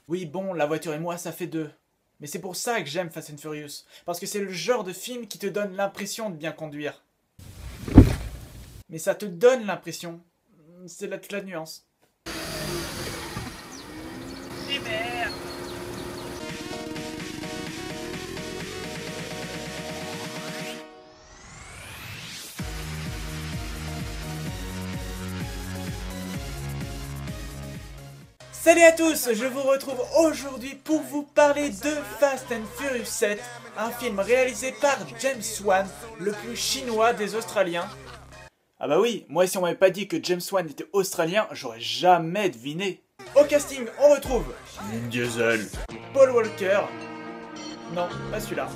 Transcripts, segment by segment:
Oui, bon, la voiture et moi, ça fait deux. Mais c'est pour ça que j'aime Fast and Furious. Parce que c'est le genre de film qui te donne l'impression de bien conduire. Mais ça te donne l'impression. C'est là toute la nuance. Et merde. Salut à tous, je vous retrouve aujourd'hui pour vous parler de Fast and Furious 7, un film réalisé par James Wan, le plus chinois des Australiens. Ah bah oui, moi si on m'avait pas dit que James Wan était australien, j'aurais jamais deviné. Au casting, on retrouve Vin Diesel, Paul Walker, non, pas celui-là,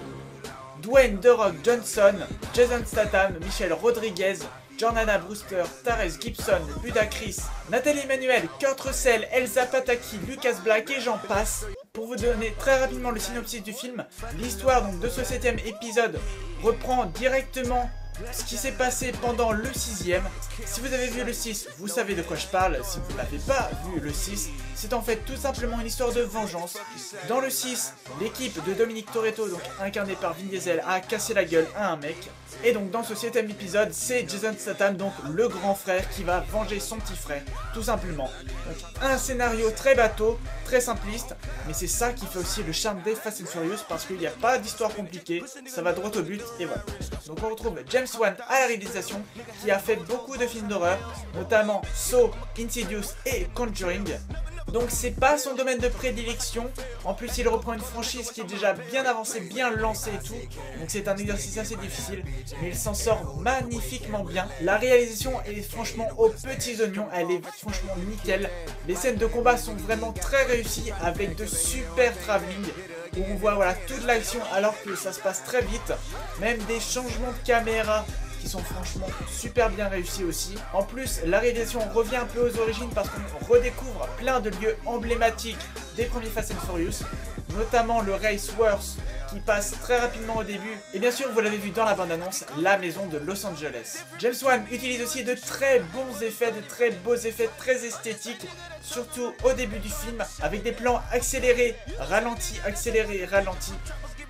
Dwayne The Rock Johnson, Jason Statham, Michelle Rodriguez, Jordana Brewster, Therese Gibson, Ludacris, Nathalie Emmanuel, Kurt Russell, Elsa Pataki, Lucas Black et j'en passe. Pour vous donner très rapidement le synopsis du film, l'histoire donc de ce 7ème épisode reprend directement ce qui s'est passé pendant le 6ème. Si vous avez vu le 6, vous savez de quoi je parle. Si vous n'avez pas vu le 6, c'est en fait tout simplement une histoire de vengeance. Dans le 6, l'équipe de Dominic Toretto, donc incarné par Vin Diesel, a cassé la gueule à un mec. Et donc dans ce 7ème épisode, c'est Jason Statham, donc le grand frère, qui va venger son petit frère, tout simplement. Donc un scénario très bateau, très simpliste, mais c'est ça qui fait aussi le charme des Fast and Furious, parce qu'il n'y a pas d'histoire compliquée, ça va droit au but, et voilà. Donc on retrouve James Wan à la réalisation, qui a fait beaucoup de films d'horreur, notamment Saw, Insidious et Conjuring. Donc c'est pas son domaine de prédilection, en plus il reprend une franchise qui est déjà bien avancée, bien lancée et tout, donc c'est un exercice assez difficile, mais il s'en sort magnifiquement bien. La réalisation est franchement aux petits oignons, elle est franchement nickel. Les scènes de combat sont vraiment très réussies avec de super travelling, où on voit voilà, toute l'action alors que ça se passe très vite, même des changements de caméra qui sont franchement super bien réussis aussi. En plus, la réalisation revient un peu aux origines parce qu'on redécouvre plein de lieux emblématiques des premiers Fast and Furious, notamment le Race Wars qui passe très rapidement au début, et bien sûr vous l'avez vu dans la bande-annonce, la maison de Los Angeles. James Wan utilise aussi de très bons effets, de très beaux effets très esthétiques, surtout au début du film, avec des plans accélérés, ralentis, accélérés, ralentis.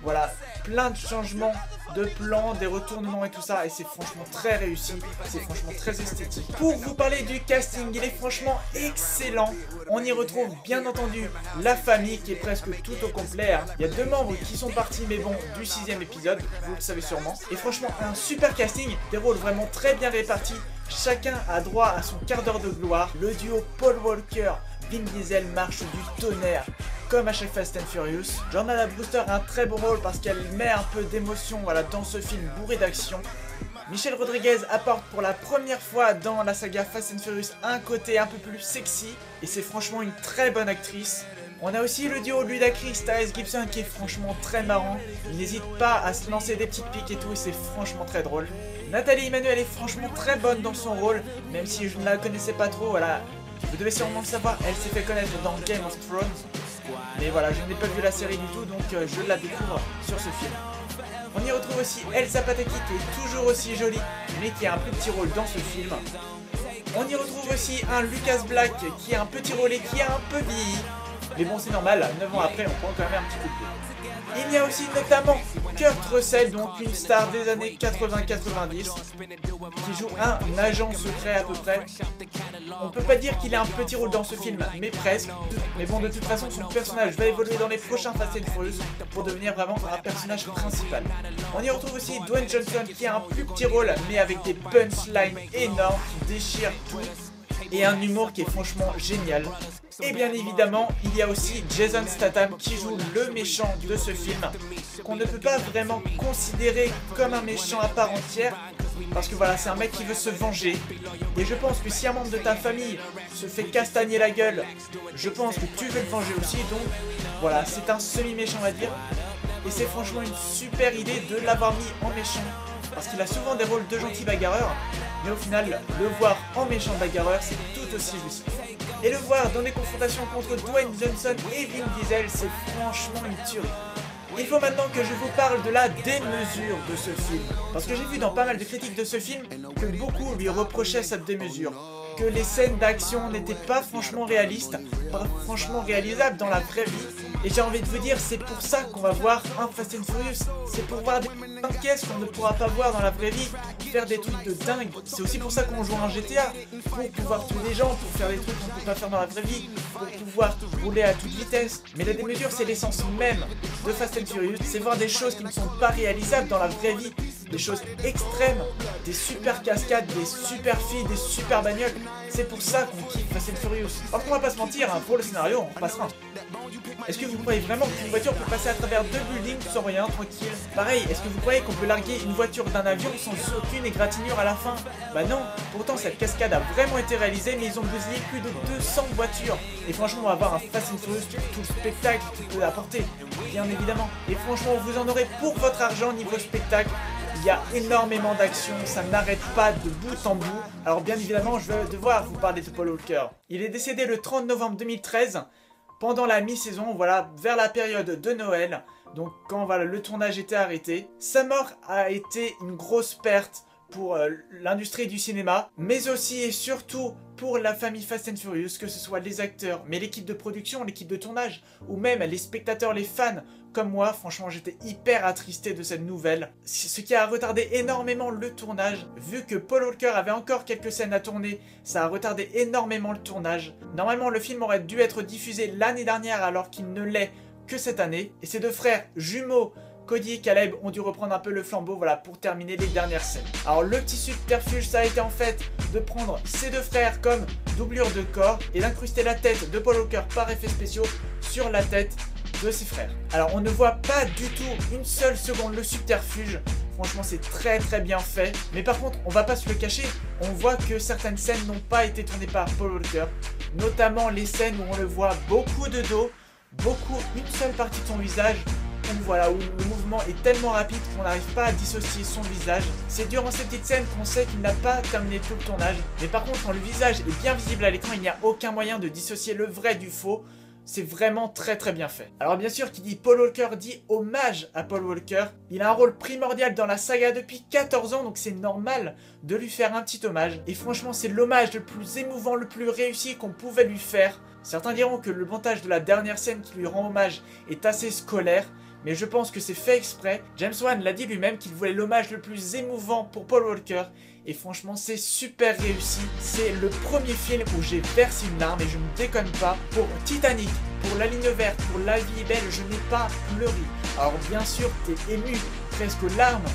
Voilà, plein de changements de plans, des retournements et tout ça, et c'est franchement très réussi, c'est franchement très esthétique. Pour vous parler du casting, il est franchement excellent. On y retrouve bien entendu la famille qui est presque tout au complet. Il y a deux membres qui sont partis, mais bon, du 6ème épisode, vous le savez sûrement. Et franchement, un super casting, des rôles vraiment très bien répartis. Chacun a droit à son quart d'heure de gloire. Le duo Paul Walker, Vin Diesel marche du tonnerre, comme à chaque Fast and Furious. Jordana Brewster a un très beau rôle parce qu'elle met un peu d'émotion voilà, dans ce film bourré d'action. Michelle Rodriguez apporte pour la première fois dans la saga Fast and Furious un côté un peu plus sexy, et c'est franchement une très bonne actrice. On a aussi le duo Ludacris, Therese Gibson qui est franchement très marrant. Il n'hésite pas à se lancer des petites piques et tout, et c'est franchement très drôle. Nathalie Emmanuel est franchement très bonne dans son rôle, même si je ne la connaissais pas trop, voilà. Vous devez sûrement le savoir, elle s'est fait connaître dans Game of Thrones. Mais voilà, je n'ai pas vu la série du tout, donc je la découvre sur ce film. On y retrouve aussi Elsa Pataki qui est toujours aussi jolie, mais qui a un petit rôle dans ce film. On y retrouve aussi un Lucas Black qui a un petit rôle et qui a un peu vieilli. Mais bon, c'est normal, 9 ans après, on prend quand même un petit coup de pied. Il y a aussi notamment Kurt Russell, donc une star des années 80-90, qui joue un agent secret à peu près. On peut pas dire qu'il a un petit rôle dans ce film, mais presque. Mais bon, de toute façon, son personnage va évoluer dans les prochains Fast and Furious pour devenir vraiment un personnage principal. On y retrouve aussi Dwayne Johnson qui a un plus petit rôle, mais avec des punchlines énormes qui déchirent tout. Et un humour qui est franchement génial. Et bien évidemment, il y a aussi Jason Statham qui joue le méchant de ce film, qu'on ne peut pas vraiment considérer comme un méchant à part entière, parce que voilà, c'est un mec qui veut se venger. Et je pense que si un membre de ta famille se fait castagner la gueule, je pense que tu veux le venger aussi, donc voilà, c'est un semi-méchant on va dire. Et c'est franchement une super idée de l'avoir mis en méchant, parce qu'il a souvent des rôles de gentil bagarreur, mais au final, le voir en méchant bagarreur, c'est tout aussi juste. Et le voir dans des confrontations contre Dwayne Johnson et Vin Diesel, c'est franchement une tuerie. Il faut maintenant que je vous parle de la démesure de ce film, parce que j'ai vu dans pas mal de critiques de ce film que beaucoup lui reprochaient cette démesure. que les scènes d'action n'étaient pas franchement réalistes, pas franchement réalisables dans la vraie vie. Et j'ai envie de vous dire, c'est pour ça qu'on va voir un Fast and Furious. C'est pour voir des pièces qu'on ne pourra pas voir dans la vraie vie, faire des trucs de dingue. C'est aussi pour ça qu'on joue à un GTA, pour pouvoir tuer des gens, pour faire des trucs qu'on ne peut pas faire dans la vraie vie, pour pouvoir rouler à toute vitesse. Mais la démesure, c'est l'essence même de Fast and Furious, c'est voir des choses qui ne sont pas réalisables dans la vraie vie. Des choses extrêmes, des super cascades, des super filles, des super bagnoles. C'est pour ça qu'on kiffe Fast and Furious. Parce qu'on va pas se mentir, hein, pour le scénario, on passera. Est-ce que vous croyez vraiment qu'une voiture peut passer à travers 2 buildings sans rien, tranquille? Pareil, est-ce que vous croyez qu'on peut larguer une voiture d'un avion sans aucune égratignure à la fin? Bah non, pourtant cette cascade a vraiment été réalisée, mais ils ont bousillé plus de 200 voitures. Et franchement, on va avoir un Fast and Furious pour tout le spectacle qu'il peut apporter, bien évidemment. Et franchement, vous en aurez pour votre argent niveau spectacle. Il y a énormément d'actions, ça n'arrête pas de bout en bout. Alors bien évidemment, je vais devoir vous parler de Paul Walker. Il est décédé le 30 novembre 2013, pendant la mi-saison, voilà, vers la période de Noël. Donc quand voilà, le tournage était arrêté. Sa mort a été une grosse perte pour l'industrie du cinéma, mais aussi et surtout pour la famille Fast and Furious, que ce soit les acteurs, mais l'équipe de production, l'équipe de tournage, ou même les spectateurs, les fans, comme moi. Franchement, j'étais hyper attristé de cette nouvelle, ce qui a retardé énormément le tournage. Vu que Paul Walker avait encore quelques scènes à tourner, ça a retardé énormément le tournage. Normalement, le film aurait dû être diffusé l'année dernière, alors qu'il ne l'est que cette année, et ses deux frères jumeaux, Cody et Caleb, ont dû reprendre un peu le flambeau, voilà, pour terminer les dernières scènes. Alors le petit subterfuge, ça a été en fait de prendre ces deux frères comme doublure de corps et d'incruster la tête de Paul Walker par effets spéciaux sur la tête de ses frères. Alors on ne voit pas du tout une seule seconde le subterfuge. Franchement, c'est très bien fait. Mais par contre, on va pas se le cacher, on voit que certaines scènes n'ont pas été tournées par Paul Walker, notamment les scènes où on le voit beaucoup de dos, une seule partie de son visage, voilà, où le mouvement est tellement rapide qu'on n'arrive pas à dissocier son visage. C'est durant ces petites scènes qu'on sait qu'il n'a pas terminé tout le tournage. Mais par contre, quand le visage est bien visible à l'écran, il n'y a aucun moyen de dissocier le vrai du faux. C'est vraiment très bien fait. Alors bien sûr, qui dit Paul Walker dit hommage à Paul Walker. Il a un rôle primordial dans la saga depuis 14 ans, donc c'est normal de lui faire un petit hommage. Et franchement, c'est l'hommage le plus émouvant, le plus réussi qu'on pouvait lui faire. Certains diront que le montage de la dernière scène qui lui rend hommage est assez scolaire, mais je pense que c'est fait exprès. James Wan l'a dit lui-même qu'il voulait l'hommage le plus émouvant pour Paul Walker. Et franchement, c'est super réussi. C'est le premier film où j'ai versé une larme, et je ne déconne pas. Pour Titanic, pour La Ligne Verte, pour La Vie est Belle, je n'ai pas pleuré. Alors bien sûr, t'es ému, presque aux larmes.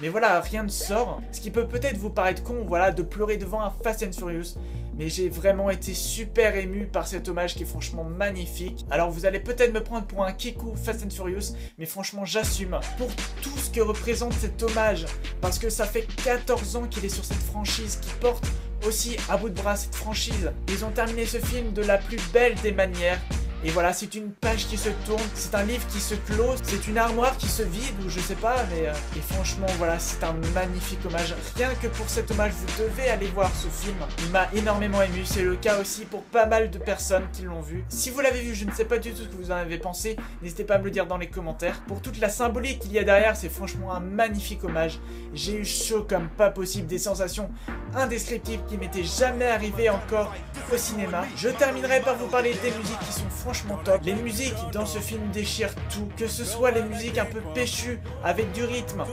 Mais voilà, rien ne sort. Ce qui peut peut-être vous paraître con, voilà, de pleurer devant un Fast and Furious. Mais j'ai vraiment été super ému par cet hommage qui est franchement magnifique. Alors vous allez peut-être me prendre pour un kikou Fast and Furious, mais franchement j'assume pour tout ce que représente cet hommage. Parce que ça fait 14 ans qu'il est sur cette franchise, qui porte aussi à bout de bras cette franchise. Ils ont terminé ce film de la plus belle des manières. Et voilà, c'est une page qui se tourne, c'est un livre qui se close, c'est une armoire qui se vide, ou je sais pas, mais... Et franchement, voilà, c'est un magnifique hommage. Rien que pour cet hommage, vous devez aller voir ce film. Il m'a énormément ému, c'est le cas aussi pour pas mal de personnes qui l'ont vu. Si vous l'avez vu, je ne sais pas du tout ce que vous en avez pensé, n'hésitez pas à me le dire dans les commentaires. Pour toute la symbolique qu'il y a derrière, c'est franchement un magnifique hommage. J'ai eu chaud comme pas possible, des sensations indescriptibles qui m'étaient jamais arrivées encore au cinéma. Je terminerai par vous parler des musiques qui sont franchement top. Les musiques dans ce film déchirent tout, que ce soit les musiques un peu péchues avec du rythme,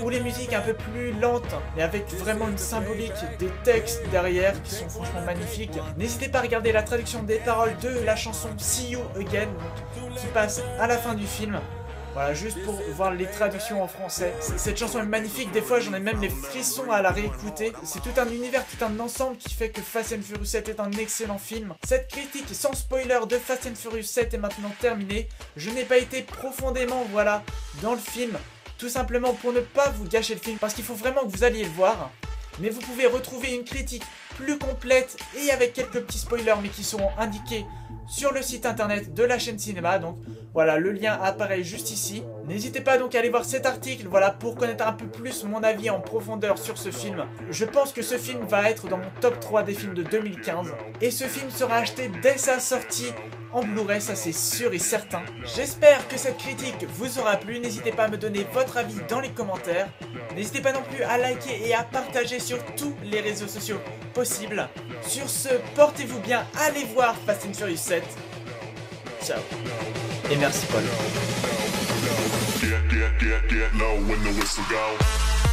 ou les musiques un peu plus lentes mais avec vraiment une symbolique, des textes derrière qui sont franchement magnifiques. N'hésitez pas à regarder la traduction des paroles de la chanson See You Again, donc, qui passe à la fin du film. Voilà, juste pour voir les traductions en français. Cette chanson est magnifique, des fois j'en ai même les frissons à la réécouter. C'est tout un univers, tout un ensemble qui fait que Fast and Furious 7 est un excellent film. Cette critique sans spoiler de Fast and Furious 7 est maintenant terminée. Je n'ai pas été profondément, voilà, dans le film, tout simplement pour ne pas vous gâcher le film, parce qu'il faut vraiment que vous alliez le voir. Mais vous pouvez retrouver une critique plus complète et avec quelques petits spoilers, mais qui seront indiqués sur le site internet de la chaîne Cinéma. Donc voilà, le lien apparaît juste ici. N'hésitez pas donc à aller voir cet article, voilà, pour connaître un peu plus mon avis en profondeur sur ce film. Je pense que ce film va être dans mon top 3 des films de 2015. Et ce film sera acheté dès sa sortie en Blu-ray, ça c'est sûr et certain. J'espère que cette critique vous aura plu. N'hésitez pas à me donner votre avis dans les commentaires. N'hésitez pas non plus à liker et à partager sur tous les réseaux sociaux possibles. possible. Sur ce, portez-vous bien, allez voir Fast and Furious 7. Ciao. Et merci Paul. Get low when the whistle go.